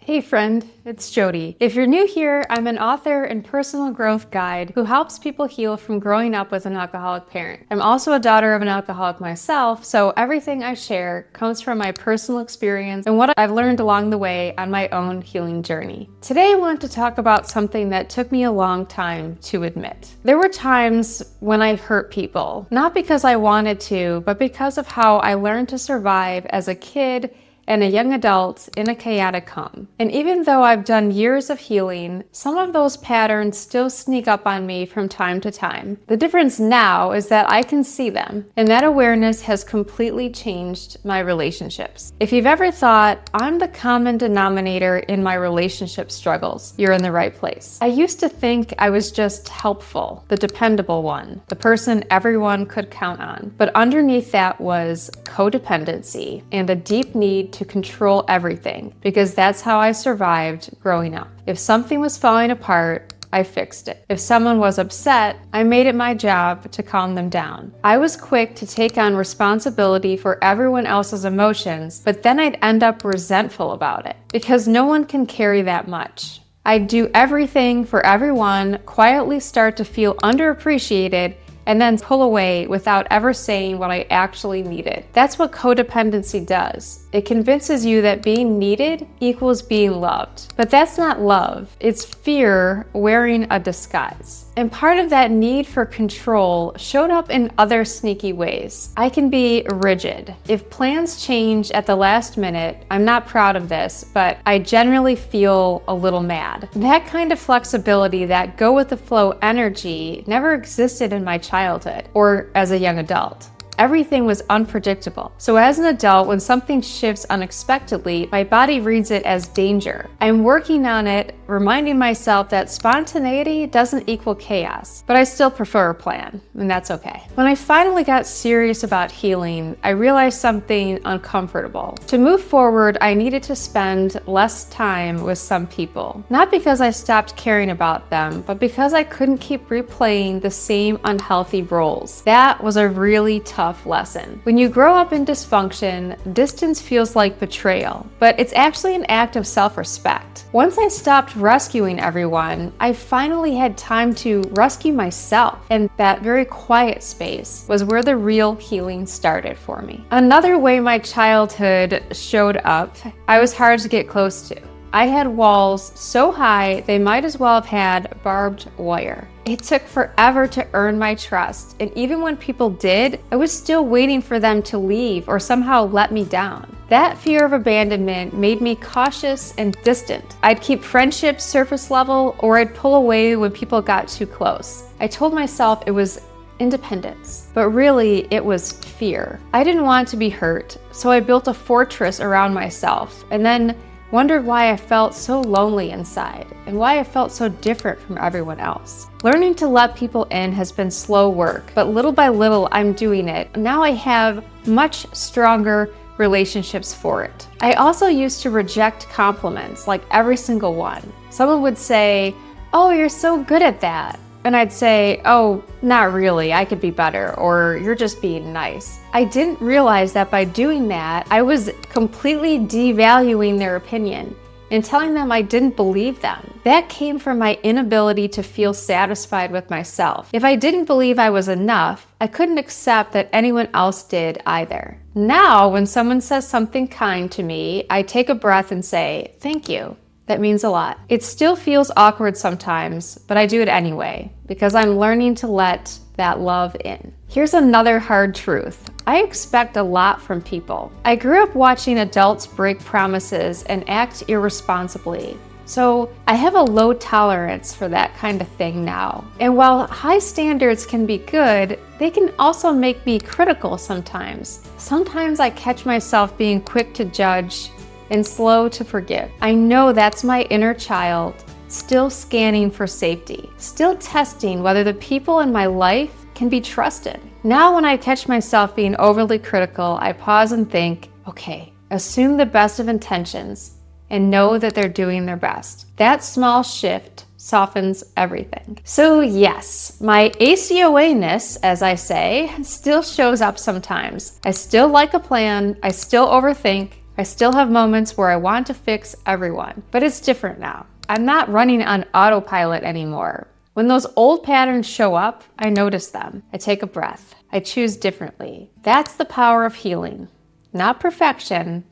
Hey friend, it's Jody. If you're new here, I'm an author and personal growth guide who helps people heal from growing up with an alcoholic parent. I'm also a daughter of an alcoholic myself, so everything I share comes from my personal experience and what I've learned along the way on my own healing journey. Today I want to talk about something that took me a long time to admit. There were times when I hurt people, not because I wanted to, but because of how I learned to survive as a kid and a young adult in a chaotic home. And even though I've done years of healing, some of those patterns still sneak up on me from time to time. The difference now is that I can see them, and that awareness has completely changed my relationships. If you've ever thought, I'm the common denominator in my relationship struggles, you're in the right place. I used to think I was just helpful, the dependable one, the person everyone could count on. But underneath that was codependency and a deep need to control everything, because that's how I survived growing up. If something was falling apart, I fixed it. If someone was upset, I made it my job to calm them down. I was quick to take on responsibility for everyone else's emotions, but then I'd end up resentful about it, because no one can carry that much. I'd do everything for everyone, quietly start to feel underappreciated, and then pull away without ever saying what I actually needed. That's what codependency does. It convinces you that being needed equals being loved. But that's not love. It's fear wearing a disguise. And part of that need for control showed up in other sneaky ways. I can be rigid. If plans change at the last minute, I'm not proud of this, but I generally feel a little mad. That kind of flexibility, that go with the flow energy, never existed in my childhood or as a young adult. Everything was unpredictable. So as an adult, when something shifts unexpectedly, my body reads it as danger. I'm working on it, reminding myself that spontaneity doesn't equal chaos, but I still prefer a plan, and that's okay. When I finally got serious about healing, I realized something uncomfortable. To move forward, I needed to spend less time with some people. Not because I stopped caring about them, but because I couldn't keep replaying the same unhealthy roles. That was a really tough lesson. When you grow up in dysfunction, distance feels like betrayal, but it's actually an act of self-respect. Once I stopped rescuing everyone, I finally had time to rescue myself, and that very quiet space was where the real healing started for me. Another way my childhood showed up, I was hard to get close to. I had walls so high they might as well have had barbed wire. It took forever to earn my trust, and even when people did, I was still waiting for them to leave or somehow let me down. That fear of abandonment made me cautious and distant. I'd keep friendships surface level, or I'd pull away when people got too close. I told myself it was independence, but really it was fear. I didn't want to be hurt, so I built a fortress around myself, and then wondered why I felt so lonely inside and why I felt so different from everyone else. Learning to let people in has been slow work, but little by little I'm doing it. Now I have much stronger relationships for it. I also used to reject compliments, like every single one. Someone would say, "Oh, you're so good at that." And I'd say, "Oh, not really, I could be better," or "You're just being nice." I didn't realize that by doing that, I was completely devaluing their opinion and telling them I didn't believe them. That came from my inability to feel satisfied with myself. If I didn't believe I was enough, I couldn't accept that anyone else did either. Now, when someone says something kind to me, I take a breath and say, "Thank you. That means a lot." It still feels awkward sometimes, but I do it anyway, because I'm learning to let that love in. Here's another hard truth. I expect a lot from people. I grew up watching adults break promises and act irresponsibly, so I have a low tolerance for that kind of thing now. And while high standards can be good, they can also make me critical sometimes. Sometimes I catch myself being quick to judge and slow to forgive. I know that's my inner child, still scanning for safety, still testing whether the people in my life can be trusted. Now when I catch myself being overly critical, I pause and think, okay, assume the best of intentions and know that they're doing their best. That small shift softens everything. So yes, my ACOA-ness, as I say, still shows up sometimes. I still like a plan, I still overthink, I still have moments where I want to fix everyone, but it's different now. I'm not running on autopilot anymore. When those old patterns show up, I notice them. I take a breath. I choose differently. That's the power of healing. Not perfection,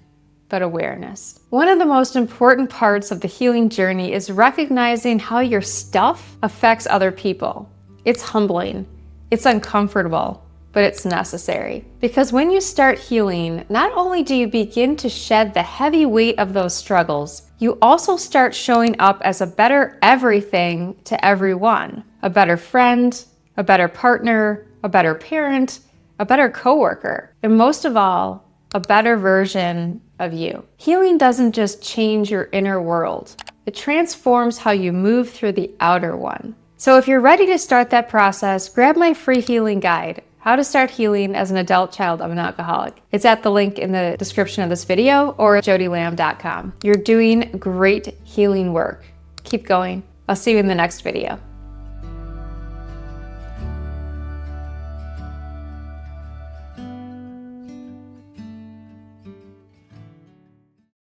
but awareness. One of the most important parts of the healing journey is recognizing how your stuff affects other people. It's humbling. It's uncomfortable, but it's necessary. Because when you start healing, not only do you begin to shed the heavy weight of those struggles, you also start showing up as a better everything to everyone. A better friend, a better partner, a better parent, a better coworker, and most of all, a better version of you. Healing doesn't just change your inner world. It transforms how you move through the outer one. So if you're ready to start that process, grab my free healing guide, How to Start Healing as an Adult Child of an Alcoholic. It's at the link in the description of this video or at jodylamb.com. You're doing great healing work. Keep going. I'll see you in the next video.